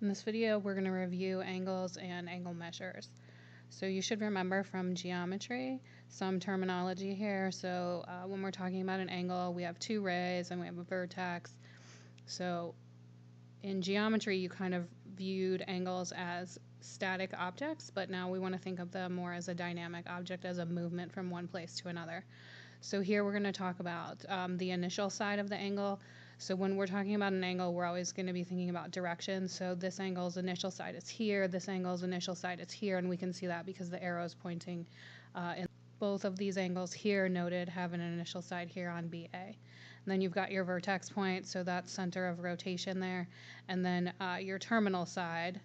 In this video, we're going to review angles and angle measures. So you should remember from geometry some terminology here. So when we're talking about an angle, we have two rays and we have a vertex. So in geometry, you kind of viewed angles as static objects, but now we want to think of them more as a dynamic object, as a movement from one place to another. So here we're going to talk about the initial side of the angle. So when we're talking about an angle, we're always going to be thinking about direction. So this angle's initial side is here, this angle's initial side is here, and we can see that because the arrow is pointing in both of these angles here noted have an initial side here on BA. And then you've got your vertex point, so that's center of rotation there. And then your terminal side.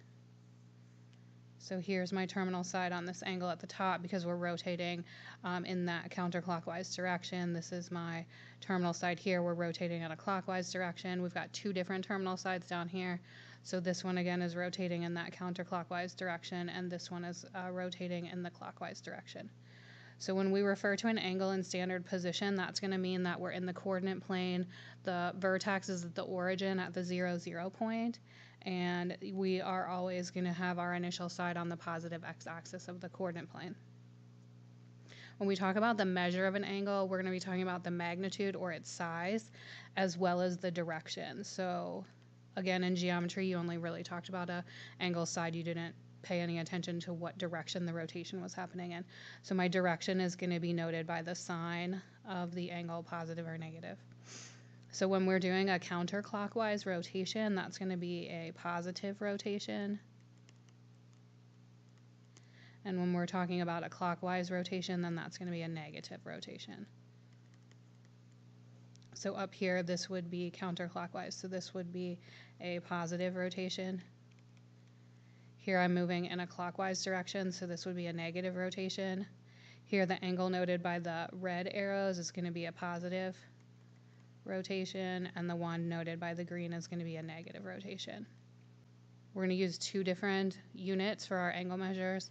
So here's my terminal side on this angle at the top because we're rotating in that counterclockwise direction. This is my terminal side here. We're rotating in a clockwise direction. We've got two different terminal sides down here. So this one again is rotating in that counterclockwise direction, and this one is rotating in the clockwise direction. So when we refer to an angle in standard position, that's going to mean that we're in the coordinate plane. The vertex is at the origin at the 0, 0 point, and we are always going to have our initial side on the positive x-axis of the coordinate plane. When we talk about the measure of an angle, we're going to be talking about the magnitude or its size, as well as the direction. So again, in geometry, you only really talked about an angle side. You didn't pay any attention to what direction the rotation was happening in. So my direction is going to be noted by the sign of the angle, positive or negative. So when we're doing a counterclockwise rotation, that's going to be a positive rotation. And when we're talking about a clockwise rotation, then that's going to be a negative rotation. So up here, this would be counterclockwise. So this would be a positive rotation. Here I'm moving in a clockwise direction, so this would be a negative rotation. Here the angle noted by the red arrows is going to be a positive rotation, and the one noted by the green is going to be a negative rotation. We're going to use two different units for our angle measures,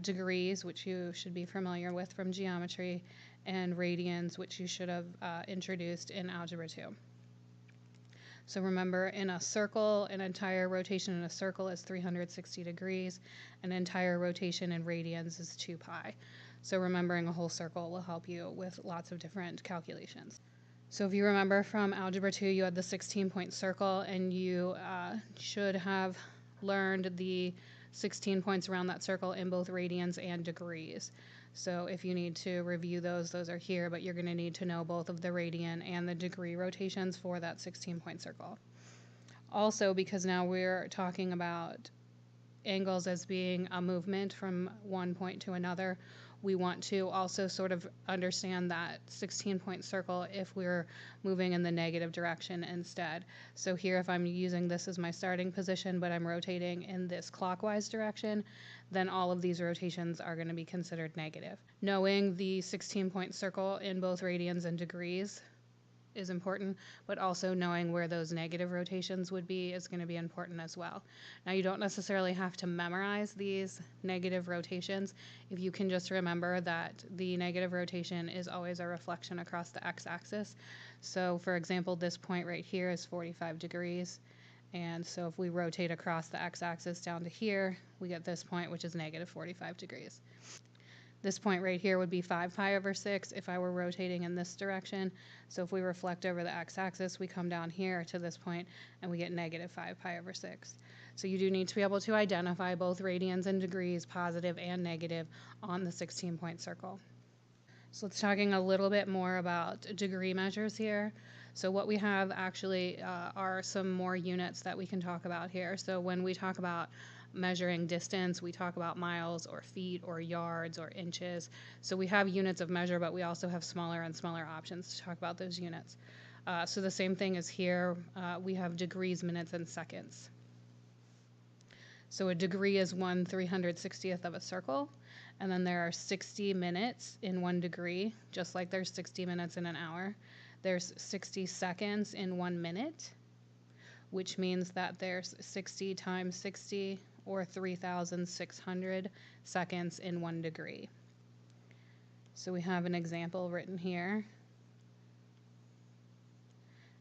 degrees, which you should be familiar with from geometry, and radians, which you should have introduced in Algebra 2. So remember, in a circle, an entire rotation in a circle is 360 degrees. An entire rotation in radians is 2 pi. So remembering a whole circle will help you with lots of different calculations. So if you remember from Algebra 2, you had the 16-point circle, and you should have learned the 16 points around that circle in both radians and degrees. So if you need to review those are here, but you're going to need to know both of the radian and the degree rotations for that 16-point circle. Also, because now we're talking about angles as being a movement from one point to another, we want to also sort of understand that 16-point circle if we're moving in the negative direction instead. So here, if I'm using this as my starting position, but I'm rotating in this clockwise direction, then all of these rotations are going to be considered negative. Knowing the 16-point circle in both radians and degrees is important, but also knowing where those negative rotations would be is going to be important as well. Now, you don't necessarily have to memorize these negative rotations if you can just remember that the negative rotation is always a reflection across the x-axis. So for example, this point right here is 45 degrees. And so if we rotate across the x-axis down to here, we get this point, which is negative 45 degrees. This point right here would be 5 pi over 6 if I were rotating in this direction. So if we reflect over the x-axis, we come down here to this point and we get negative 5 pi over 6. So you do need to be able to identify both radians and degrees, positive and negative, on the 16-point circle. So let's talking a little bit more about degree measures here. So what we have actually are some more units that we can talk about here. So when we talk about measuring distance, we talk about miles or feet or yards or inches. So we have units of measure, but we also have smaller and smaller options to talk about those units. So the same thing is here. We have degrees, minutes, and seconds. So a degree is 1/360th of a circle, and then there are 60 minutes in 1 degree, just like there's 60 minutes in an hour. There's 60 seconds in 1 minute, which means that there's 60 times 60, or 3,600 seconds in 1 degree. So we have an example written here,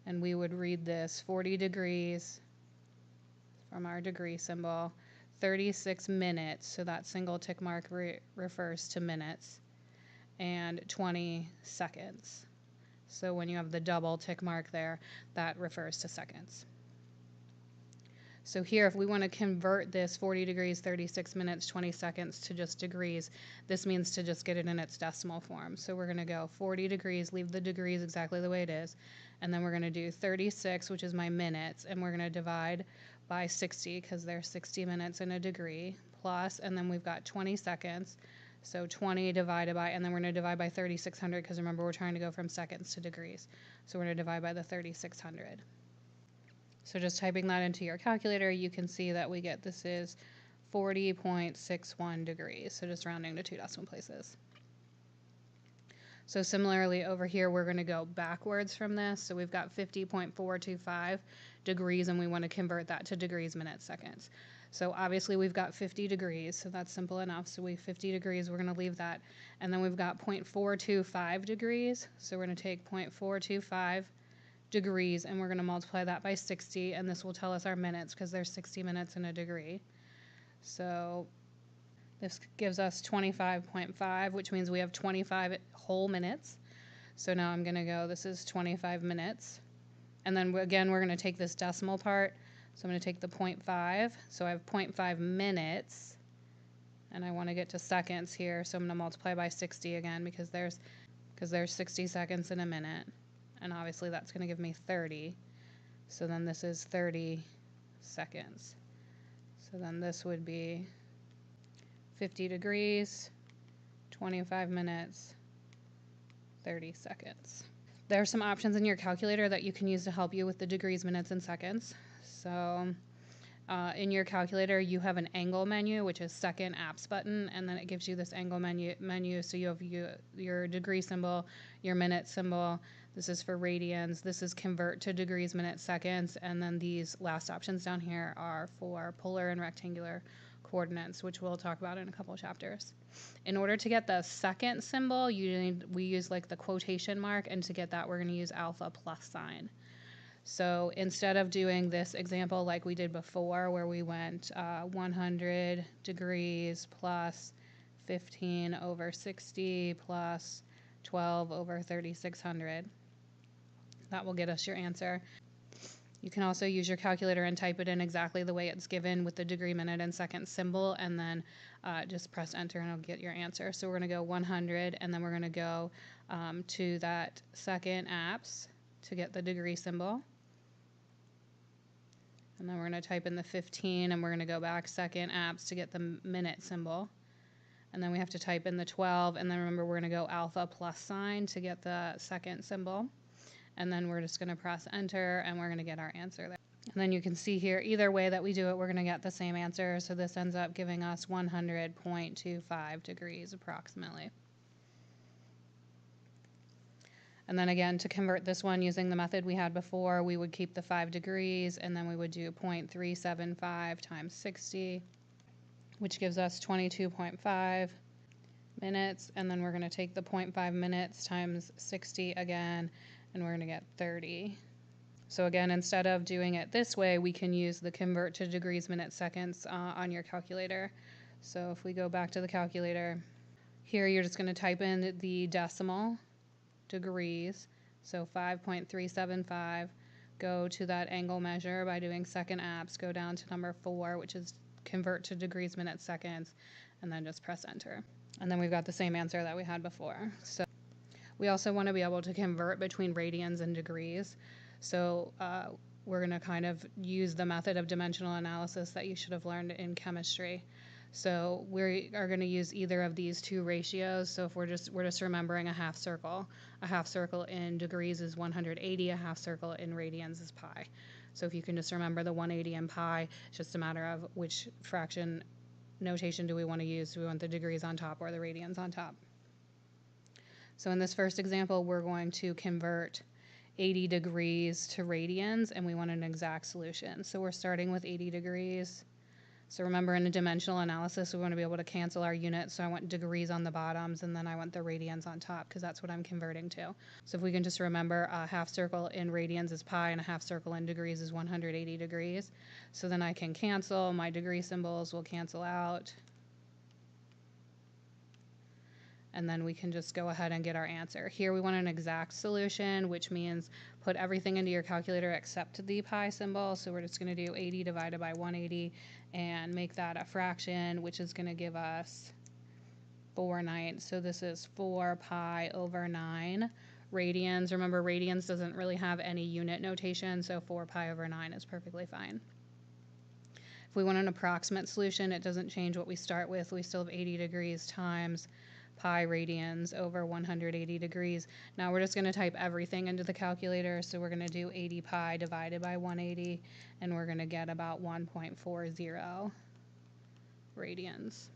and we would read this: 40 degrees from our degree symbol, 36 minutes, so that single tick mark refers to minutes, and 20 seconds. So when you have the double tick mark there, that refers to seconds. So here, if we want to convert this 40 degrees, 36 minutes, 20 seconds to just degrees, this means to just get it in its decimal form. So we're going to go 40 degrees, leave the degrees exactly the way it is, and then we're going to do 36, which is my minutes, and we're going to divide by 60 because there's 60 minutes in a degree, plus, and then we've got 20 seconds. So 20 divided by, and then we're going to divide by 3,600 because remember we're trying to go from seconds to degrees. So we're going to divide by the 3,600. So just typing that into your calculator, you can see that we get this is 40.61 degrees. So just rounding to 2 decimal places. So similarly over here, we're going to go backwards from this. So we've got 50.425 degrees, and we want to convert that to degrees, minutes, seconds. So obviously we've got 50 degrees, so that's simple enough. So 50 degrees, we're going to leave that. And then we've got 0.425 degrees. So we're going to take 0.425 degrees, and we're going to multiply that by 60, and this will tell us our minutes because there's 60 minutes in a degree. So this gives us 25.5, which means we have 25 whole minutes. So now I'm going to go, this is 25 minutes. And then again, we're going to take this decimal part. So I'm going to take the 0.5. So I have 0.5 minutes, and I want to get to seconds here. So I'm going to multiply by 60 again because there's 60 seconds in a minute. And obviously that's going to give me 30. So then this is 30 seconds. So then this would be 50 degrees, 25 minutes, 30 seconds. There are some options in your calculator that you can use to help you with the degrees, minutes, and seconds. So in your calculator, you have an angle menu, which is second apps button, and then it gives you this angle menu. So you have your degree symbol, your minute symbol. This is for radians. This is convert to degrees, minutes, seconds. And then these last options down here are for polar and rectangular coordinates, which we'll talk about in a couple of chapters. In order to get the second symbol, we use like the quotation mark, and to get that, we're going to use alpha plus sign. So instead of doing this example like we did before, where we went 100 degrees plus 15 over 60 plus 12 over 3,600, that will get us your answer. You can also use your calculator and type it in exactly the way it's given with the degree, minute, and second symbol, and then just press enter and it'll get your answer. So we're going to go 100, and then we're going to go to that second apps to get the degree symbol. And then we're going to type in the 15, and we're going to go back second apps to get the minute symbol. And then we have to type in the 12, and then remember we're going to go alpha plus sign to get the second symbol. And then we're just going to press enter, and we're going to get our answer there. And then you can see here, either way that we do it, we're going to get the same answer. So this ends up giving us 100.25 degrees approximately. And then again, to convert this one using the method we had before, we would keep the 5 degrees, and then we would do 0.375 times 60, which gives us 22.5 minutes. And then we're going to take the 0.5 minutes times 60 again, and we're going to get 30. So again, instead of doing it this way, we can use the convert to degrees, minutes, seconds on your calculator. So if we go back to the calculator, here you're just going to type in the decimal degrees, so 5.375, go to that angle measure by doing second apps, go down to number 4, which is convert to degrees, minutes, seconds, and then just press enter. And then we've got the same answer that we had before. So we also want to be able to convert between radians and degrees. So we're going to kind of use the method of dimensional analysis that you should have learned in chemistry. So we are going to use either of these two ratios. So if we're just remembering a half circle in degrees is 180, a half circle in radians is pi. So if you can just remember the 180 and pi, it's just a matter of which fraction notation do we want to use. Do we want the degrees on top or the radians on top? So in this first example, we're going to convert 80 degrees to radians, and we want an exact solution. So we're starting with 80 degrees. So remember, in a dimensional analysis, we want to be able to cancel our units. So I want degrees on the bottoms, and then I want the radians on top, because that's what I'm converting to. So if we can just remember, a half circle in radians is pi, and a half circle in degrees is 180 degrees. So then I can cancel. My degree symbols will cancel out. And then we can just go ahead and get our answer. Here we want an exact solution, which means put everything into your calculator except the pi symbol. So we're just going to do 80 divided by 180 and make that a fraction, which is going to give us 4/9. So this is 4 pi over 9 radians. Remember, radians doesn't really have any unit notation, so 4 pi over 9 is perfectly fine. If we want an approximate solution, it doesn't change what we start with. We still have 80 degrees times pi radians over 180 degrees. Now we're just going to type everything into the calculator. So we're going to do 80 pi divided by 180, and we're going to get about 1.40 radians.